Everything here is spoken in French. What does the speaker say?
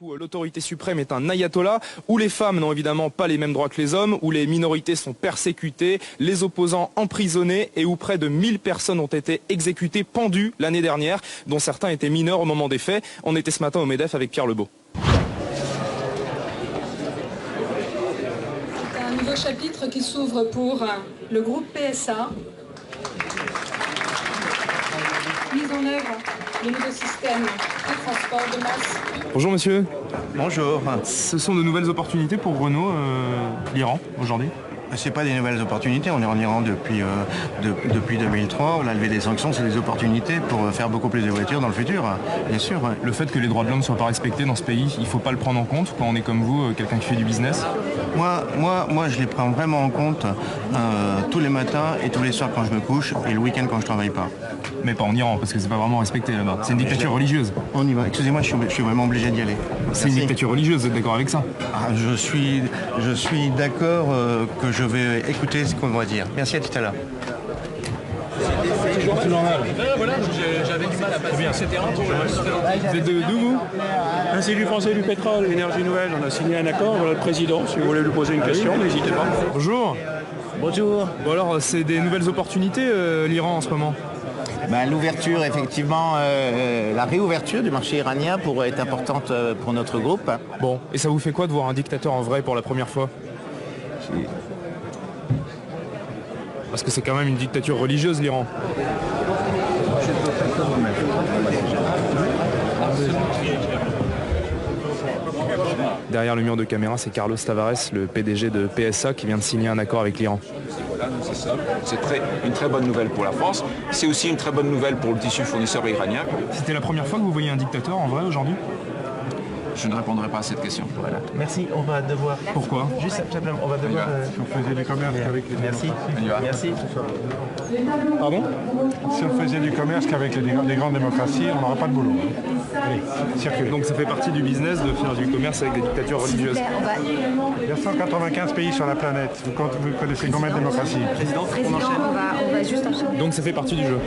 Où l'autorité suprême est un ayatollah, où les femmes n'ont évidemment pas les mêmes droits que les hommes, où les minorités sont persécutées, les opposants emprisonnés et où près de 1000 personnes ont été exécutées, pendues l'année dernière, dont certains étaient mineurs au moment des faits. On était ce matin au MEDEF avec Pierre Lebeau. C'est un nouveau chapitre qui s'ouvre pour le groupe PSA. Mise en œuvre du nouveau système de transport de masse. Bonjour monsieur. Bonjour. Ce sont de nouvelles opportunités pour Renault, l'Iran, aujourd'hui? C'est pas des nouvelles opportunités, on est en Iran depuis 2003, on a levé des sanctions, c'est des opportunités pour faire beaucoup plus de voitures dans le futur, bien sûr. Le fait que les droits de l'homme ne soient pas respectés dans ce pays, il ne faut pas le prendre en compte quand on est comme vous, quelqu'un qui fait du business? Moi, je les prends vraiment en compte tous les matins et tous les soirs quand je me couche et le week-end quand je travaille pas. Mais pas en Iran, parce que c'est pas vraiment respecté là-bas. C'est une dictature religieuse. On y va, excusez-moi, je suis vraiment obligé d'y aller. C'est une dictature religieuse, vous êtes d'accord avec ça? Je suis d'accord que je vais écouter ce qu'on va dire. Merci, à tout à l'heure. Voilà, j'avais du mal à passer ces terrains pour Vous êtes d'où vous? Institut français du pétrole, énergie nouvelle, on a signé un accord, voilà le président, si vous voulez lui poser une question, n'hésitez pas. Bonjour. Bonjour. Bon alors, c'est des nouvelles opportunités l'Iran en ce moment? L'ouverture, effectivement, la réouverture du marché iranien pourrait être importante pour notre groupe. Bon, et ça vous fait quoi de voir un dictateur en vrai pour la première fois? Parce que c'est quand même une dictature religieuse, l'Iran. Derrière le mur de caméra, c'est Carlos Tavares, le PDG de PSA, qui vient de signer un accord avec l'Iran. Voilà, c'est ça. C'est une très bonne nouvelle pour la France. C'est aussi une très bonne nouvelle pour le tissu fournisseur iranien. C'était la première fois que vous voyez un dictateur en vrai aujourd'hui? Je ne répondrai pas à cette question. Voilà. Merci, on va devoir... Pourquoi? Juste simplement, on va devoir... Si on faisait du commerce qu'avec les Merci. On y va. Merci. Pardon? Si on faisait du commerce qu'avec les grandes démocraties, on n'aura pas de boulot. Allez, circulez. Donc ça fait partie du business de faire du commerce avec des dictatures religieuses. Il y a 195 pays sur la planète. Vous connaissez combien de démocraties? Président, on va juste enchaîner. Donc ça fait partie du jeu.